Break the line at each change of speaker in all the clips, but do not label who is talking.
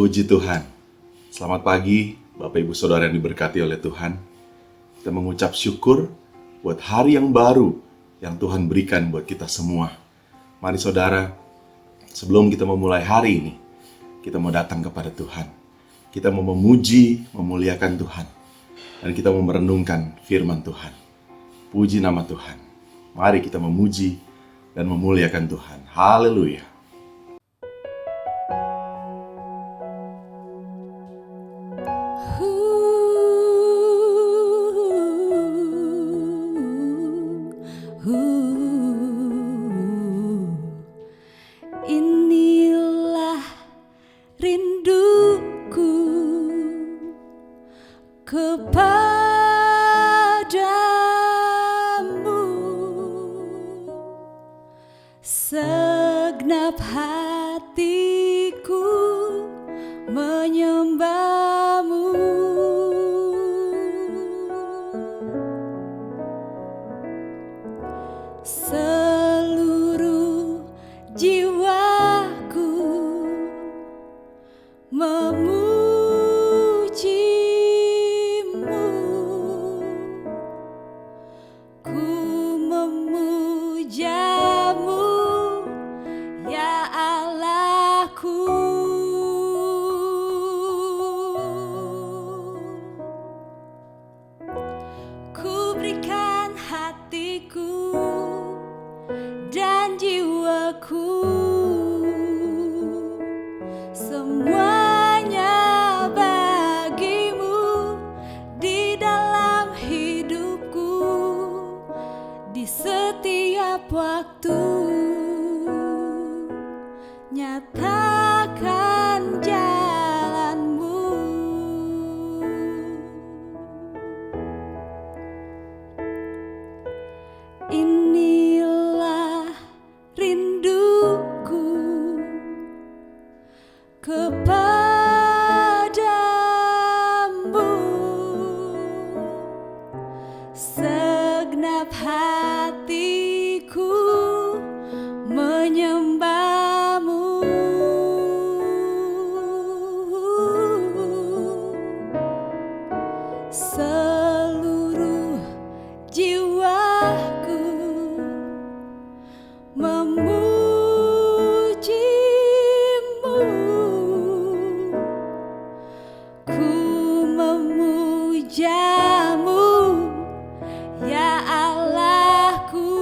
Puji Tuhan. Selamat pagi, Bapak Ibu Saudara yang diberkati oleh Tuhan. Kita mengucap syukur buat hari yang baru yang Tuhan berikan buat kita semua. Mari saudara, sebelum kita memulai hari ini, kita mau datang kepada Tuhan. Kita mau memuji, memuliakan Tuhan. Dan kita mau merenungkan firman Tuhan. Puji nama Tuhan. Mari kita memuji dan memuliakan Tuhan. Haleluya.
Inilah rinduku kepadamu, segenap hatiku menyembahmu. Seluruh jiwaku memujimu, ku memujamu, ya Allahku. Ku berikan hatiku dan jiwaku, semuanya bagimu di dalam hidupku, di setiap waktu. Nyatakan jalanmu. Inilah rinduku kepadamu, segenap hatiku menyembahmu. Seluruh jiwaku memujimu, ku memujamu, ya Allahku.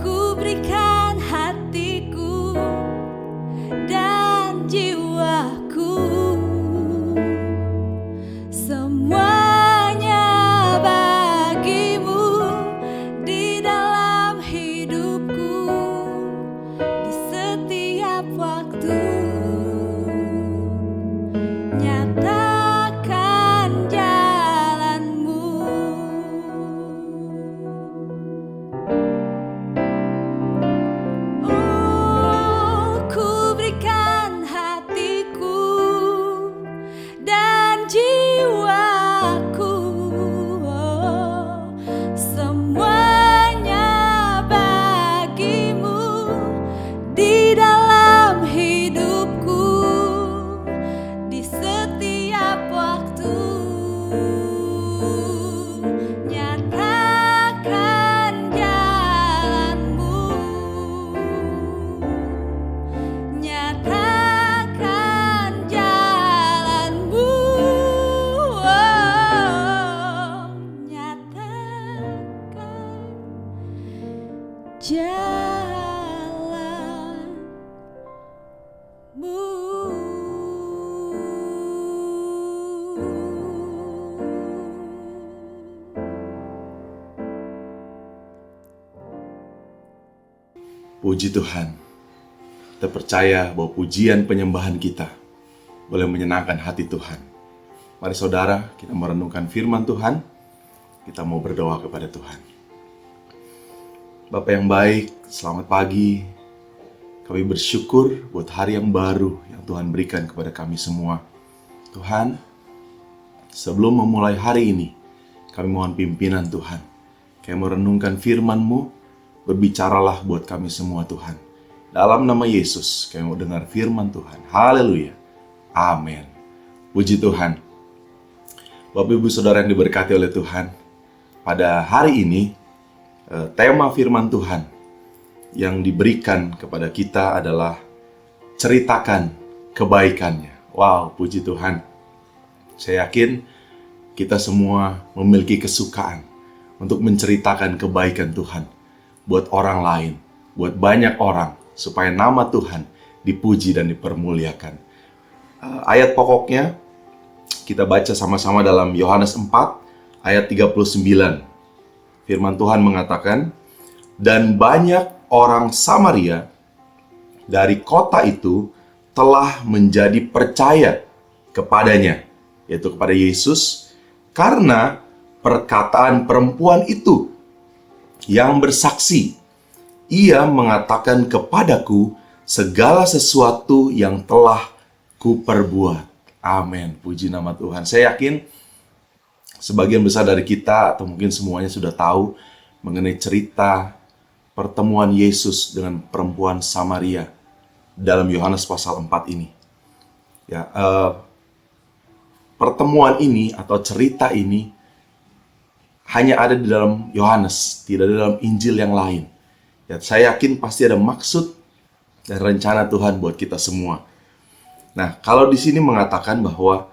Ku berikan hatiku dan jiwaku, semuanya bagimu di dalam hidupku, di setiap waktu. Nyatakan jalanmu. Oh, ku berikan hatiku dan jiwaku, oh, semuanya bagimu di dalam hidupku, di setiap waktu. Nyatakan jalanmu. Nyatakan jalanmu. Oh, nyatakan jalanmu.
Puji Tuhan. Kita percaya bahwa pujian penyembahan kita boleh menyenangkan hati Tuhan. Mari saudara, kita merenungkan firman Tuhan. Kita mau berdoa kepada Tuhan. Bapa yang baik, selamat pagi. Kami bersyukur buat hari yang baru yang Tuhan berikan kepada kami semua. Tuhan, sebelum memulai hari ini, kami mohon pimpinan Tuhan. Kami merenungkan firman-Mu, Berbicaralah buat kami semua Tuhan. Dalam nama Yesus kami mau dengar firman Tuhan. Haleluya. Amin. Puji Tuhan. Bapak Ibu Saudara yang diberkati oleh Tuhan, pada hari ini tema firman Tuhan yang diberikan kepada kita adalah ceritakan kebaikannya. Wow, puji Tuhan. Saya yakin kita semua memiliki kesukaan untuk menceritakan kebaikan Tuhan buat orang lain, buat banyak orang, supaya nama Tuhan dipuji dan dipermuliakan. Ayat pokoknya kita baca sama-sama dalam Yohanes 4 ayat 39. Firman Tuhan mengatakan, "Dan banyak orang Samaria dari kota itu telah menjadi percaya kepadanya," yaitu kepada Yesus, "karena perkataan perempuan itu yang bersaksi. Ia mengatakan kepadaku segala sesuatu yang telah kuperbuat." Amin. Puji nama Tuhan. Saya yakin sebagian besar dari kita atau mungkin semuanya sudah tahu mengenai cerita pertemuan Yesus dengan perempuan Samaria dalam Yohanes pasal 4 ini. Ya, pertemuan ini atau cerita ini hanya ada di dalam Yohanes, tidak ada dalam Injil yang lain. Ya, saya yakin pasti ada maksud dan rencana Tuhan buat kita semua. Nah, kalau di sini mengatakan bahwa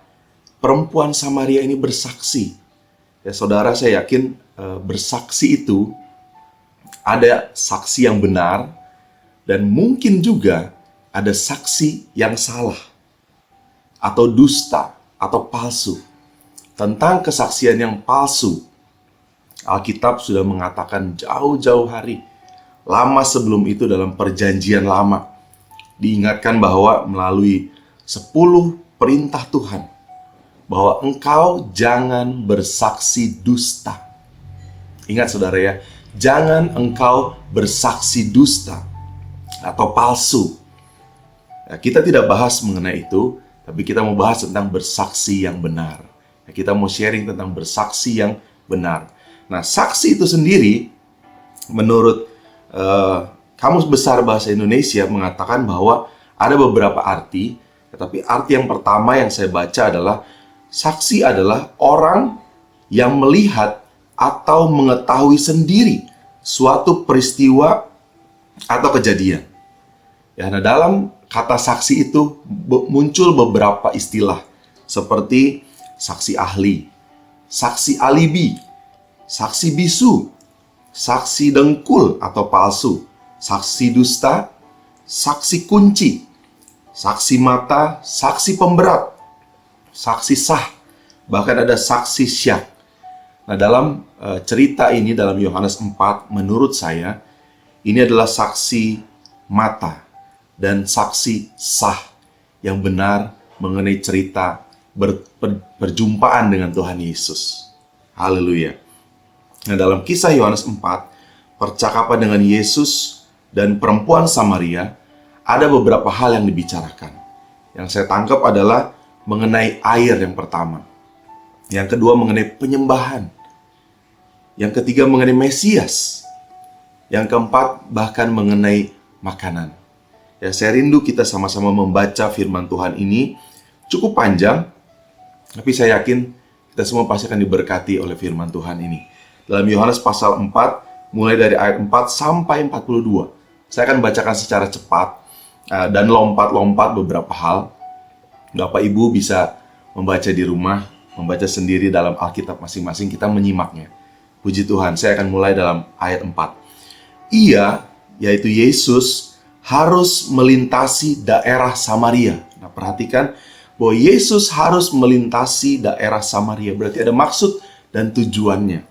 perempuan Samaria ini bersaksi, ya saudara, saya yakin bersaksi itu ada saksi yang benar dan mungkin juga ada saksi yang salah atau dusta atau palsu. Tentang kesaksian yang palsu, Alkitab sudah mengatakan jauh-jauh hari, lama sebelum itu dalam perjanjian lama, diingatkan bahwa melalui 10 perintah Tuhan, bahwa engkau jangan bersaksi dusta. Ingat saudara ya, jangan engkau bersaksi dusta atau palsu. Ya, kita tidak bahas mengenai itu, tapi kita mau bahas tentang bersaksi yang benar. Ya, kita mau sharing tentang bersaksi yang benar. Nah, saksi itu sendiri, menurut Kamus Besar Bahasa Indonesia mengatakan bahwa ada beberapa arti, tetapi arti yang pertama yang saya baca adalah saksi adalah orang yang melihat atau mengetahui sendiri suatu peristiwa atau kejadian. Ya, nah dalam kata saksi itu muncul beberapa istilah seperti saksi ahli, saksi alibi, saksi bisu, saksi dengkul atau palsu, saksi dusta, saksi kunci, saksi mata, saksi pemberat, saksi sah, bahkan ada saksi syak. Nah, dalam cerita ini dalam Yohanes 4, menurut saya ini adalah saksi mata dan saksi sah yang benar mengenai cerita perjumpaan dengan Tuhan Yesus. Haleluya. Nah, dalam kisah Yohanes 4, percakapan dengan Yesus dan perempuan Samaria, ada beberapa hal yang dibicarakan. Yang saya tangkap adalah mengenai air yang pertama. Yang kedua mengenai penyembahan. Yang ketiga mengenai Mesias. Yang keempat bahkan mengenai makanan. Ya, saya rindu kita sama-sama membaca firman Tuhan ini. Cukup panjang, tapi saya yakin kita semua pasti akan diberkati oleh firman Tuhan ini. Dalam Yohanes pasal 4, mulai dari ayat 4 sampai 42. Saya akan bacakan secara cepat dan lompat-lompat beberapa hal. Bapak Ibu bisa membaca di rumah, membaca sendiri dalam Alkitab masing-masing, kita menyimaknya. Puji Tuhan, saya akan mulai dalam ayat 4. Ia, yaitu Yesus, harus melintasi daerah Samaria. Nah, perhatikan bahwa Yesus harus melintasi daerah Samaria. Berarti ada maksud dan tujuannya.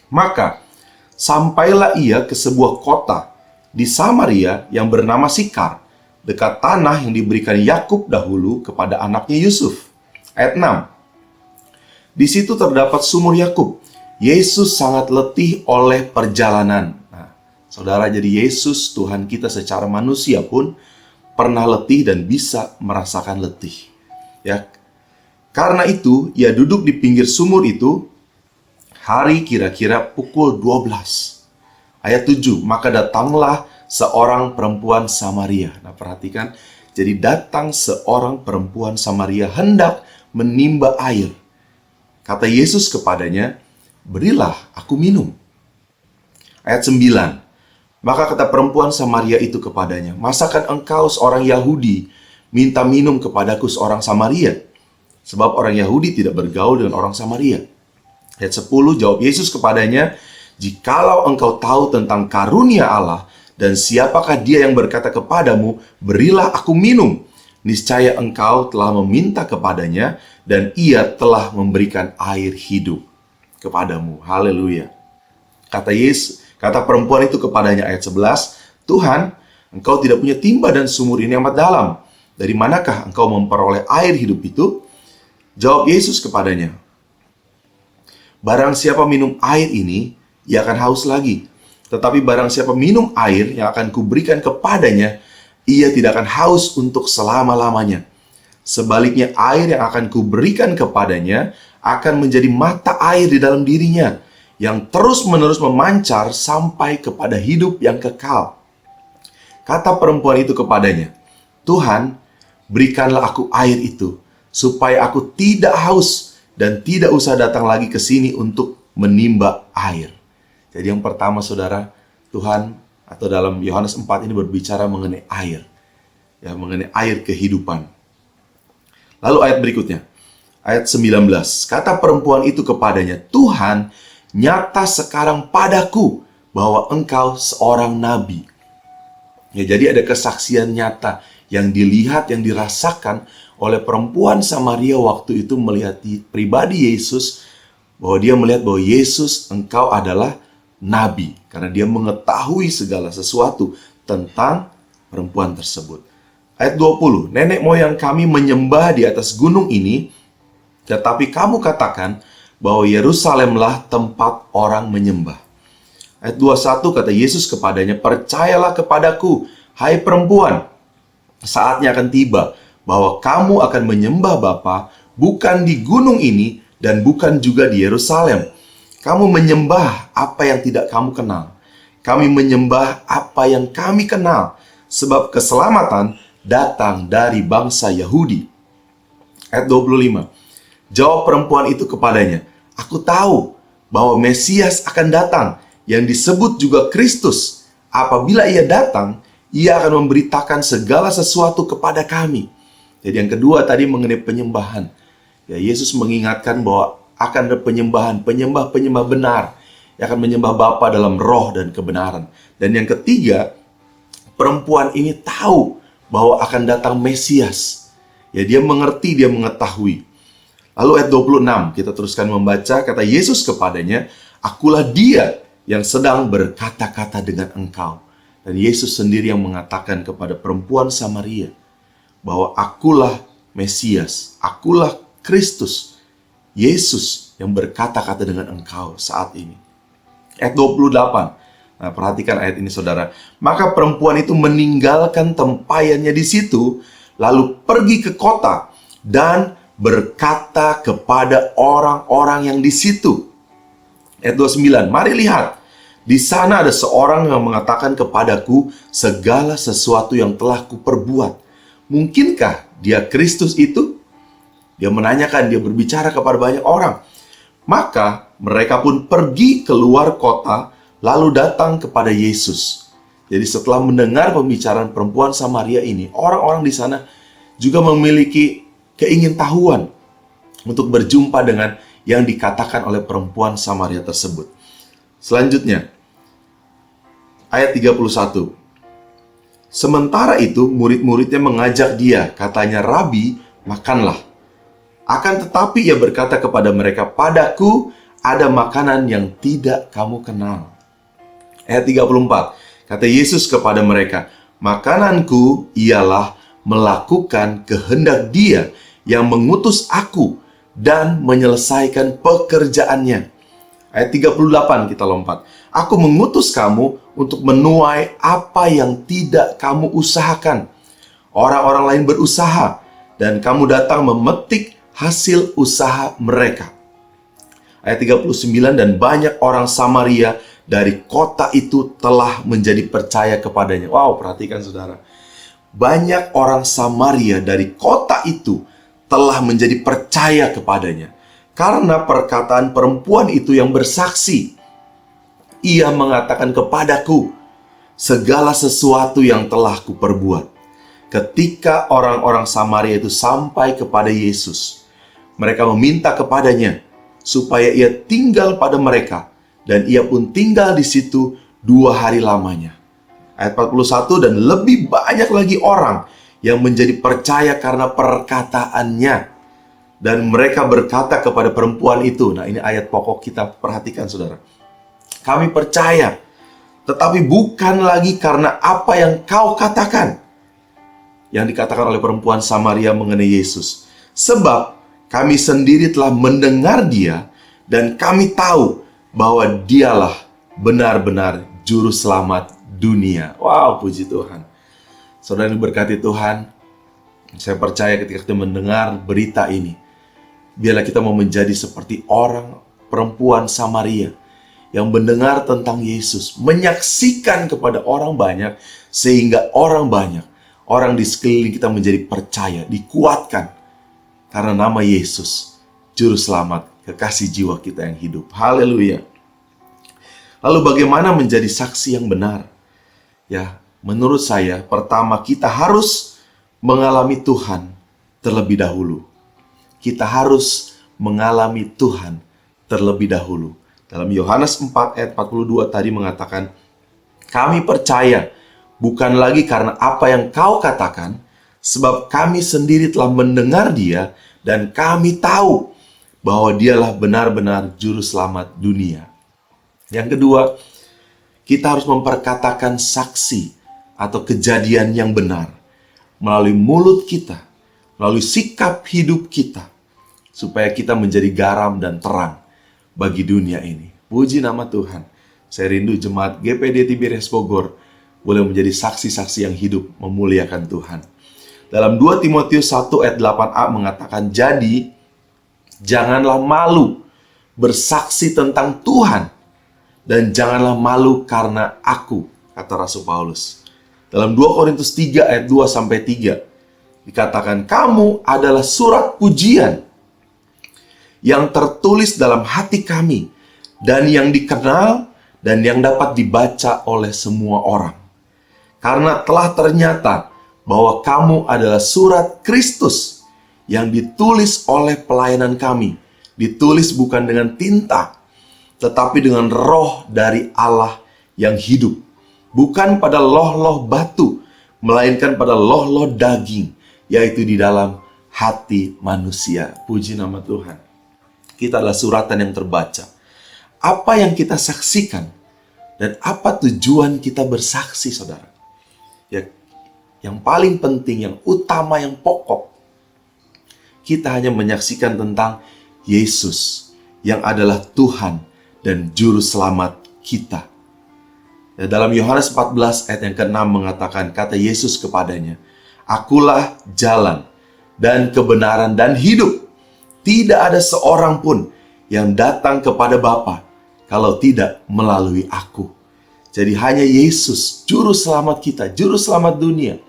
Maka, sampailah ia ke sebuah kota di Samaria yang bernama Sikar, dekat tanah yang diberikan Yakub dahulu kepada anaknya Yusuf. Ayat 6. Di situ terdapat sumur Yakub. Yesus sangat letih oleh perjalanan. Nah, saudara, jadi Yesus Tuhan kita secara manusia pun pernah letih dan bisa merasakan letih. Ya. Karena itu, ia duduk di pinggir sumur itu hari kira-kira pukul 12. Ayat 7, maka datanglah seorang perempuan Samaria. Nah, perhatikan, jadi datang seorang perempuan Samaria hendak menimba air. Kata Yesus kepadanya, berilah aku minum. Ayat 9, maka kata perempuan Samaria itu kepadanya, masakan engkau seorang Yahudi minta minum kepadaku seorang Samaria? Sebab orang Yahudi tidak bergaul dengan orang Samaria. Ayat 10, jawab Yesus kepadanya, jikalau engkau tahu tentang karunia Allah dan siapakah dia yang berkata kepadamu, berilah aku minum, niscaya engkau telah meminta kepadanya dan ia telah memberikan air hidup kepadamu. Haleluya. Kata perempuan itu kepadanya ayat 11, Tuhan, engkau tidak punya timba dan sumur ini amat dalam. Dari manakah engkau memperoleh air hidup itu? Jawab Yesus kepadanya, barang siapa minum air ini, ia akan haus lagi. Tetapi barang siapa minum air yang akan kuberikan kepadanya, ia tidak akan haus untuk selama-lamanya. Sebaliknya air yang akan kuberikan kepadanya akan menjadi mata air di dalam dirinya, yang terus-menerus memancar sampai kepada hidup yang kekal. Kata perempuan itu kepadanya, Tuhan, berikanlah aku air itu, supaya aku tidak haus dan tidak usah datang lagi ke sini untuk menimba air. Jadi yang pertama saudara, Tuhan atau dalam Yohanes 4 ini berbicara mengenai air. Ya, mengenai air kehidupan. Lalu ayat berikutnya, ayat 19. Kata perempuan itu kepadanya, Tuhan, nyata sekarang padaku bahwa engkau seorang nabi. Ya, jadi ada kesaksian nyata yang dilihat, yang dirasakan oleh perempuan Samaria waktu itu melihat pribadi Yesus, bahwa dia melihat bahwa Yesus, engkau adalah nabi, karena dia mengetahui segala sesuatu tentang perempuan tersebut. Ayat 20, nenek moyang kami menyembah di atas gunung ini, tetapi kamu katakan bahwa Yerusalemlah tempat orang menyembah. Ayat 21 kata Yesus kepadanya, percayalah kepadaku, hai perempuan, saatnya akan tiba bahwa kamu akan menyembah Bapa bukan di gunung ini dan bukan juga di Yerusalem. Kamu menyembah apa yang tidak kamu kenal. Kami menyembah apa yang kami kenal, sebab keselamatan datang dari bangsa Yahudi. Ayat 25. Jawab perempuan itu kepadanya, aku tahu bahwa Mesias akan datang, yang disebut juga Kristus. Apabila ia datang, ia akan memberitakan segala sesuatu kepada kami. Jadi yang kedua tadi mengenai penyembahan. Ya, Yesus mengingatkan bahwa akan ada penyembah benar yang akan menyembah Bapa dalam roh dan kebenaran. Dan yang ketiga, perempuan ini tahu bahwa akan datang Mesias. Ya, dia mengerti, dia mengetahui. Lalu ayat 26, kita teruskan membaca, kata Yesus kepadanya, akulah dia yang sedang berkata-kata dengan engkau. Dan Yesus sendiri yang mengatakan kepada perempuan Samaria, bahwa akulah Mesias, akulah Kristus, Yesus yang berkata-kata dengan engkau saat ini. Ayat 28, nah perhatikan ayat ini saudara. Maka perempuan itu meninggalkan tempayannya di situ, lalu pergi ke kota dan berkata kepada orang-orang yang di situ. Ayat 29, mari lihat, di sana ada seorang yang mengatakan kepadaku segala sesuatu yang telah kuperbuat. Mungkinkah dia Kristus itu? Dia menanyakan, dia berbicara kepada banyak orang. Maka mereka pun pergi keluar kota, lalu datang kepada Yesus. Jadi setelah mendengar pembicaraan perempuan Samaria ini, orang-orang di sana juga memiliki keingintahuan untuk berjumpa dengan yang dikatakan oleh perempuan Samaria tersebut. Selanjutnya, ayat 31. Sementara itu, murid-muridnya mengajak dia, katanya, Rabi, makanlah. Akan tetapi ia berkata kepada mereka, padaku ada makanan yang tidak kamu kenal. Ayat 34, kata Yesus kepada mereka, makananku ialah melakukan kehendak Dia yang mengutus aku dan menyelesaikan pekerjaannya. Ayat 38 kita lompat. Aku mengutus kamu untuk menuai apa yang tidak kamu usahakan. Orang-orang lain berusaha dan kamu datang memetik hasil usaha mereka. Ayat 39, dan banyak orang Samaria dari kota itu telah menjadi percaya kepadanya. Wow, perhatikan saudara. Banyak orang Samaria dari kota itu telah menjadi percaya kepadanya. Karena perkataan perempuan itu yang bersaksi. Ia mengatakan kepadaku segala sesuatu yang telah kuperbuat. Ketika orang-orang Samaria itu sampai kepada Yesus, mereka meminta kepadanya supaya ia tinggal pada mereka, dan ia pun tinggal di situ 2 hari lamanya. Ayat 41, dan lebih banyak lagi orang yang menjadi percaya karena perkataannya. Dan mereka berkata kepada perempuan itu, nah ini ayat pokok kita, perhatikan saudara. Kami percaya, tetapi bukan lagi karena apa yang kau katakan. Yang dikatakan oleh perempuan Samaria mengenai Yesus. Sebab kami sendiri telah mendengar dia, dan kami tahu bahwa dialah benar-benar juru selamat dunia. Wow, puji Tuhan. Saudara yang diberkati Tuhan, saya percaya ketika kita mendengar berita ini, biarlah kita mau menjadi seperti orang perempuan Samaria yang mendengar tentang Yesus, menyaksikan kepada orang banyak, sehingga orang banyak, orang di sekeliling kita menjadi percaya, dikuatkan karena nama Yesus, Juru Selamat, kekasih jiwa kita yang hidup. Haleluya. Lalu bagaimana menjadi saksi yang benar? Ya, menurut saya, pertama kita harus mengalami Tuhan terlebih dahulu. Kita harus mengalami Tuhan terlebih dahulu. Dalam Yohanes 4 ayat 42 tadi mengatakan, kami percaya bukan lagi karena apa yang kau katakan, sebab kami sendiri telah mendengar dia, dan kami tahu bahwa dialah benar-benar juru selamat dunia. Yang kedua, kita harus memperkatakan saksi atau kejadian yang benar melalui mulut kita, melalui sikap hidup kita, supaya kita menjadi garam dan terang bagi dunia ini. Puji nama Tuhan. Saya rindu jemaat GPD Tiberias Bogor boleh menjadi saksi-saksi yang hidup memuliakan Tuhan. Dalam 2 Timotius 1 ayat 8a mengatakan, jadi janganlah malu bersaksi tentang Tuhan, dan janganlah malu karena aku, kata Rasul Paulus. Dalam 2 Korintus 3 ayat 2-3 dikatakan, kamu adalah surat pujian yang tertulis dalam hati kami, dan yang dikenal dan yang dapat dibaca oleh semua orang. Karena telah ternyata bahwa kamu adalah surat Kristus yang ditulis oleh pelayanan kami. Ditulis bukan dengan tinta, tetapi dengan roh dari Allah yang hidup. Bukan pada loh-loh batu, melainkan pada loh-loh daging, yaitu di dalam hati manusia. Puji nama Tuhan. Kita adalah suratan yang terbaca. Apa yang kita saksikan dan apa tujuan kita bersaksi, saudara? Ya, yang paling penting, yang utama, yang pokok, kita hanya menyaksikan tentang Yesus yang adalah Tuhan dan Juru Selamat kita. Ya, dalam Yohanes 14 ayat yang ke-6 mengatakan, kata Yesus kepadanya, akulah jalan dan kebenaran dan hidup. Tidak ada seorang pun yang datang kepada Bapa kalau tidak melalui aku. Jadi hanya Yesus, Juru Selamat kita, Juru Selamat dunia,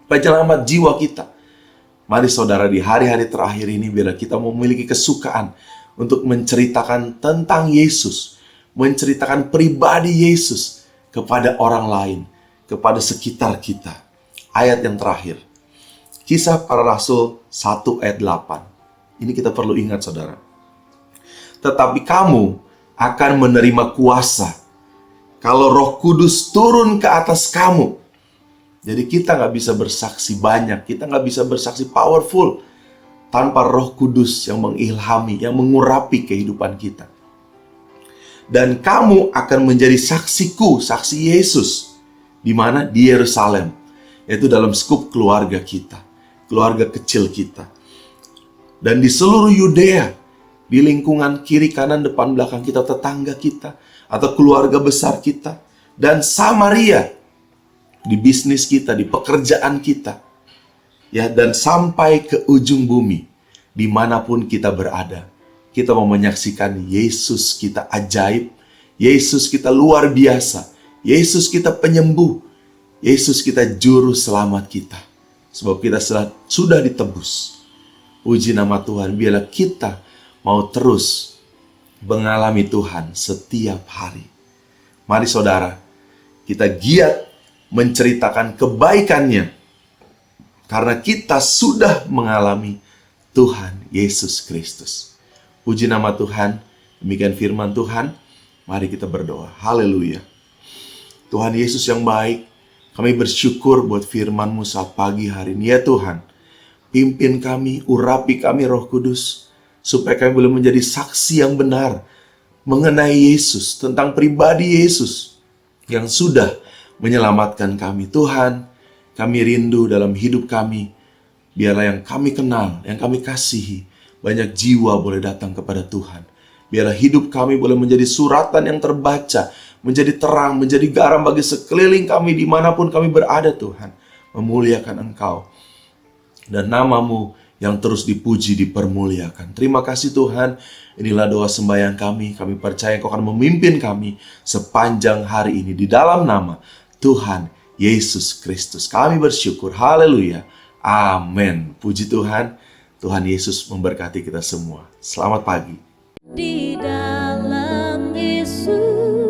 Penyelamat jiwa kita. Mari saudara, di hari-hari terakhir ini, biarlah kita memiliki kesukaan untuk menceritakan tentang Yesus, menceritakan pribadi Yesus kepada orang lain, kepada sekitar kita. Ayat yang terakhir, Kisah Para Rasul 1 ayat 8. Ini kita perlu ingat, saudara. Tetapi kamu akan menerima kuasa kalau Roh Kudus turun ke atas kamu. Jadi kita nggak bisa bersaksi banyak, kita nggak bisa bersaksi powerful tanpa Roh Kudus yang mengilhami, yang mengurapi kehidupan kita. Dan kamu akan menjadi saksiku, saksi Yesus. Di mana? Di Yerusalem. Yaitu dalam skup keluarga kita, keluarga kecil kita. Dan di seluruh Yudea, di lingkungan kiri, kanan, depan, belakang kita, tetangga kita, atau keluarga besar kita. Dan Samaria, di bisnis kita, di pekerjaan kita. Ya, dan sampai ke ujung bumi, dimanapun kita berada. Kita mau menyaksikan Yesus kita ajaib, Yesus kita luar biasa. Yesus kita penyembuh. Yesus kita juru selamat kita. Sebab kita sudah ditebus. Puji nama Tuhan, biarlah kita mau terus mengalami Tuhan setiap hari. Mari saudara, kita giat menceritakan kebaikannya. Karena kita sudah mengalami Tuhan Yesus Kristus. Puji nama Tuhan, demikian firman Tuhan. Mari kita berdoa. Haleluya. Tuhan Yesus yang baik, kami bersyukur buat firman-Mu saat pagi hari ini. Ya Tuhan, pimpin kami, urapi kami Roh Kudus, supaya kami boleh menjadi saksi yang benar mengenai Yesus, tentang pribadi Yesus yang sudah menyelamatkan kami. Tuhan, kami rindu dalam hidup kami, biarlah yang kami kenal, yang kami kasihi, banyak jiwa boleh datang kepada Tuhan. Biarlah hidup kami boleh menjadi suratan yang terbaca, menjadi terang, menjadi garam bagi sekeliling kami dimanapun kami berada Tuhan. Memuliakan Engkau. Dan nama-Mu yang terus dipuji, dipermuliakan. Terima kasih Tuhan. Inilah doa sembahyang kami. Kami percaya Engkau akan memimpin kami sepanjang hari ini. Di dalam nama Tuhan Yesus Kristus. Kami bersyukur. Haleluya. Amin. Puji Tuhan. Tuhan Yesus memberkati kita semua. Selamat pagi.
Di dalam Yesus